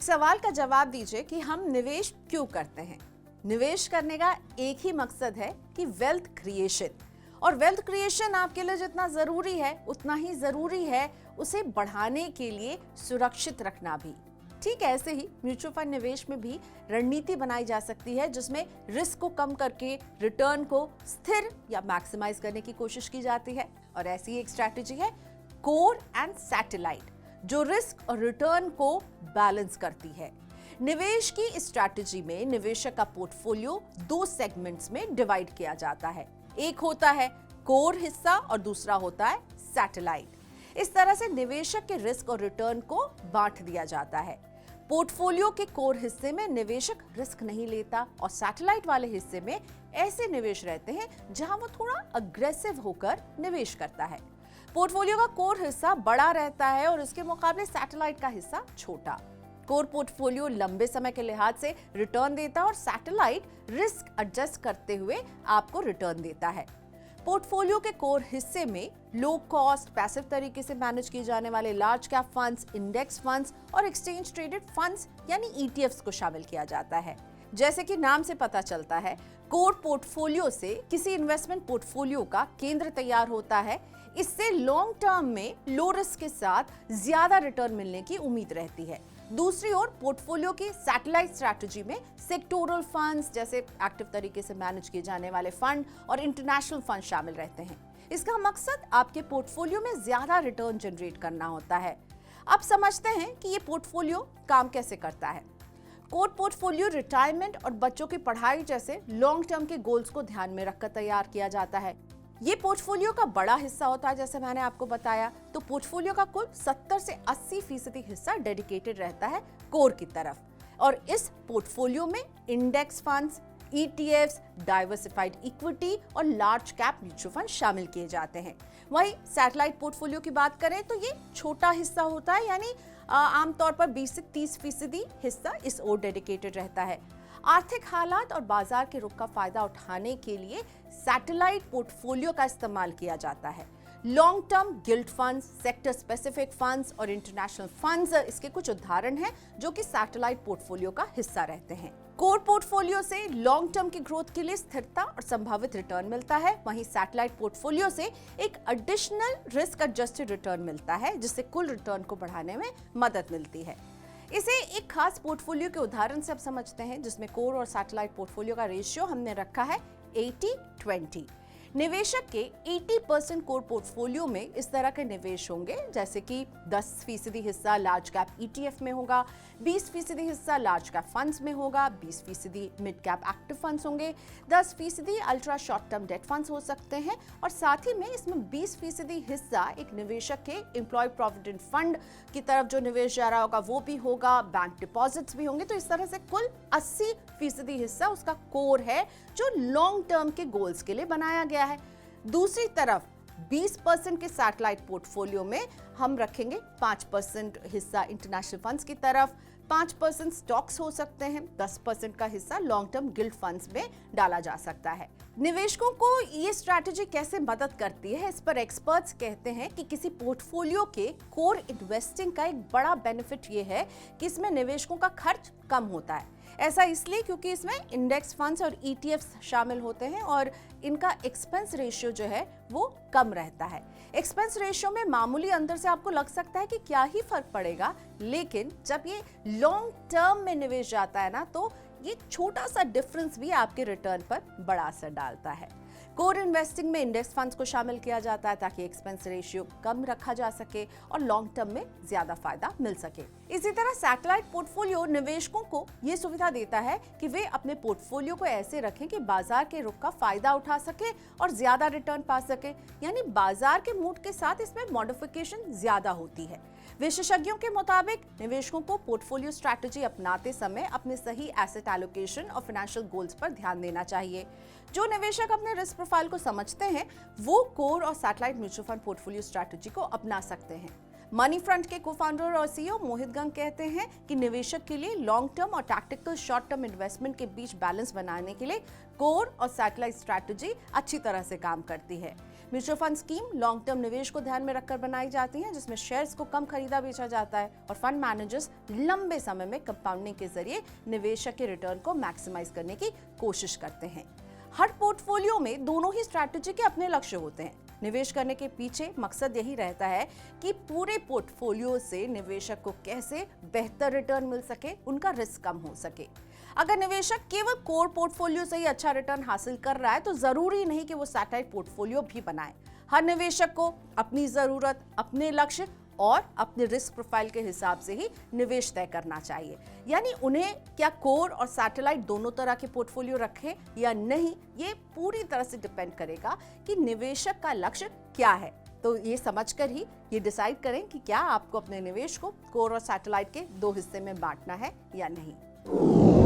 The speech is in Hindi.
एक सवाल का जवाब दीजिए कि हम निवेश क्यों करते हैं। निवेश करने का एक ही मकसद है कि वेल्थ क्रिएशन, और वेल्थ क्रिएशन आपके लिए जितना जरूरी है उतना ही जरूरी है उसे बढ़ाने के लिए सुरक्षित रखना भी। ठीक ऐसे ही म्यूचुअल फंड निवेश में भी रणनीति बनाई जा सकती है जिसमें रिस्क को कम करके रिटर्न को स्थिर या मैक्सिमाइज करने की कोशिश की जाती है। और ऐसी एक स्ट्रैटेजी है कोर एंड सैटेलाइट, जो रिस्क और रिटर्न को बैलेंस करती है। निवेश की इस स्ट्रैटेजी में निवेशक का पोर्टफोलियो दो सेगमेंट्स में डिवाइड किया जाता है। एक होता है कोर हिस्सा और दूसरा होता है सैटेलाइट। इस तरह से निवेशक के रिस्क और रिटर्न को बांट दिया जाता है। पोर्टफोलियो के कोर हिस्से में निवेशक रिस्क नहीं लेता और सैटेलाइट वाले हिस्से में ऐसे निवेश रहते हैं जहां वो थोड़ा अग्रेसिव होकर निवेश करता है। पोर्टफोलियो का कोर हिस्सा बड़ा रहता है और उसके मुकाबले सैटेलाइट का हिस्सा छोटा। कोर पोर्टफोलियो लंबे समय के लिहाज से रिटर्न देता है और सैटेलाइट रिस्क एडजस्ट करते हुए आपको रिटर्न देता है। पोर्टफोलियो के कोर हिस्से में लो कॉस्ट पैसिव तरीके से मैनेज किए जाने वाले large cap funds, index funds और एक्सचेंज ट्रेडेड फंड्स यानी ईटीएफ्स को शामिल किया जाता है। जैसे कि नाम से पता चलता है, कोर पोर्टफोलियो से किसी इन्वेस्टमेंट पोर्टफोलियो का केंद्र तैयार होता है। इससे लॉन्ग टर्म में लो रिस्क के साथ ज्यादा रिटर्न मिलने की उम्मीद रहती है। दूसरी ओर पोर्टफोलियो की सैटेलाइट स्ट्रैटेजी में सेक्टोरल फंड्स जैसे एक्टिव तरीके से मैनेज किए जाने वाले फंड और इंटरनेशनल फंड शामिल रहते हैं। इसका मकसद आपके पोर्टफोलियो में ज्यादा रिटर्न जनरेट करना होता है। अब समझते हैं कि ये पोर्टफोलियो काम कैसे करता है। कोर पोर्टफोलियो रिटायरमेंट और बच्चों की पढ़ाई जैसे लॉन्ग टर्म के गोल्स को ध्यान में रखकर तैयार किया जाता है। ये पोर्टफोलियो का बड़ा हिस्सा होता है, जैसे मैंने आपको बताया। तो पोर्टफोलियो का कुल 70 से 80% हिस्सा डेडिकेटेड रहता है कोर की तरफ, और इस पोर्टफोलियो में index funds, ETFs, diversified equity और लार्ज कैप म्यूचुअल फंड शामिल किए जाते हैं। वहीं सैटेलाइट पोर्टफोलियो की बात करें तो ये छोटा हिस्सा होता है, यानी आमतौर पर 20 से 30% हिस्सा इस ओर डेडिकेटेड रहता है। आर्थिक हालात और बाजार के रुख का फायदा उठाने के लिए सैटेलाइट पोर्टफोलियो का इस्तेमाल किया जाता है। Long term guild funds, sector specific funds और इंटरनेशनल फंड्स इसके कुछ उदाहरण हैं जो कि सैटेलाइट पोर्टफोलियो का हिस्सा रहते हैं। कोर पोर्टफोलियो से लॉन्ग टर्म की ग्रोथ के लिए स्थिरता और संभावित रिटर्न मिलता है, वहीं सैटेलाइट पोर्टफोलियो से एक एडिशनल रिस्क एडजस्टेड रिटर्न मिलता है जिससे कुल रिटर्न को बढ़ाने में मदद मिलती है। इसे एक खास पोर्टफोलियो के उदाहरण से अब समझते हैं जिसमें कोर और सैटेलाइट पोर्टफोलियो का रेशियो हमने रखा है 80-20। निवेशक के 80% कोर पोर्टफोलियो में इस तरह के निवेश होंगे, जैसे कि 10% हिस्सा लार्ज कैप ईटीएफ में होगा, 20% हिस्सा लार्ज कैप फंड्स में होगा, 20% मिड कैप एक्टिव फंड्स होंगे, 10% ultra short term debt funds हो सकते हैं, और साथ ही में इसमें 20% हिस्सा एक निवेशक के एम्प्लॉय प्रोविडेंट फंड की तरफ जो निवेश जा रहा होगा वो भी होगा, बैंक डिपॉजिट्स भी होंगे। तो इस तरह से कुल 80% हिस्सा उसका कोर है जो लॉन्ग टर्म के गोल्स के लिए बनाया गया है। दूसरी तरफ 20% के सैटेलाइट पोर्टफोलियो में हम रखेंगे 5% हिस्सा इंटरनेशनल फंड्स की तरफ, 5% स्टॉक्स हो सकते हैं, 10% का हिस्सा लॉन्ग टर्म गिल्ड फंड्स में डाला जा सकता है। निवेशकों को ये स्ट्रैटेजी कैसे मदद करती है, इस पर एक्सपर्ट्स कहते हैं कि किसी पोर्टफोलियो के कोर इन्वेस्टिंग का एक बड़ा बेनिफिट ये है कि इसमें निवेशकों का खर्च कम होता है। ऐसा इसलिए क्योंकि इसमें इंडेक्स फंड्स और ईटीएफ्स शामिल होते हैं और इनका एक्सपेंस रेशियो जो है वो कम रहता है। एक्सपेंस रेशियो में मामूली अंतर से आपको लग सकता है कि क्या ही फर्क पड़ेगा, लेकिन जब ये लॉन्ग टर्म में निवेश जाता है ना, तो ये छोटा सा डिफरेंस भी आपके रिटर्न पर बड़ा असर डालता है। कोर इन्वेस्टिंग में इंडेक्स फंड्स को शामिल किया जाता है ताकि एक्सपेंस रेशियो कम रखा जा सके और लॉन्ग टर्म में ज्यादा फायदा मिल सके। इसी तरह सैटेलाइट पोर्टफोलियो निवेशकों को ये सुविधा देता है कि वे अपने पोर्टफोलियो को ऐसे रखें कि बाजार के रुख का फायदा उठा सके और ज्यादा रिटर्न पा सके, यानी बाजार के मूड के साथ इसमें मॉडिफिकेशन ज्यादा होती है। विशेषज्ञों के मुताबिक निवेशकों को पोर्टफोलियो स्ट्रैटेजी अपनाते समय अपने सही एसेट एलोकेशन और फाइनेंशियल गोल्स पर ध्यान देना चाहिए। जो निवेशक अपने रिस्क प्रोफाइल को समझते हैं वो कोर और satellite mutual fund portfolio strategy को अपना सकते हैं। मनी फ्रंट के को-फाउंडर और सीईओ मोहित गंग कहते हैं कि निवेशक के लिए लॉन्ग टर्म और टैक्टिकल शॉर्ट टर्म इन्वेस्टमेंट के बीच बैलेंस बनाने के लिए कोर और सैटेलाइट स्ट्रैटेजी अच्छी तरह से काम करती है। Mutual fund scheme long term निवेश को ध्यान में रखकर बनाई जाती हैं, जिसमें शेयर्स को कम खरीदा बेचा जाता है और फंड मैनेजर्स लंबे समय में कंपाउंडिंग के जरिए निवेशक के रिटर्न को मैक्सिमाइज करने की कोशिश करते हैं। हर पोर्टफोलियो में दोनों ही स्ट्रैटेजी के अपने लक्ष्य होते हैं। निवेश करने के पीछे मकसद यही रहता है कि पूरे पोर्टफोलियो से निवेशक को कैसे बेहतर रिटर्न मिल सके, उनका रिस्क कम हो सके। अगर निवेशक केवल कोर पोर्टफोलियो से ही अच्छा रिटर्न हासिल कर रहा है तो जरूरी नहीं कि वो सैटेलाइट पोर्टफोलियो भी बनाए। हर निवेशक को अपनी जरूरत, अपने लक्ष्य और अपने रिस्क प्रोफाइल के हिसाब से ही निवेश तय करना चाहिए। यानी उन्हें क्या कोर और सैटेलाइट दोनों तरह के पोर्टफोलियो रखें या नहीं, ये पूरी तरह से डिपेंड करेगा कि निवेशक का लक्ष्य क्या है। तो ये समझकर ही ये डिसाइड करें कि क्या आपको अपने निवेश को कोर और सैटेलाइट के 2 हिस्से में बांटना है या नहीं।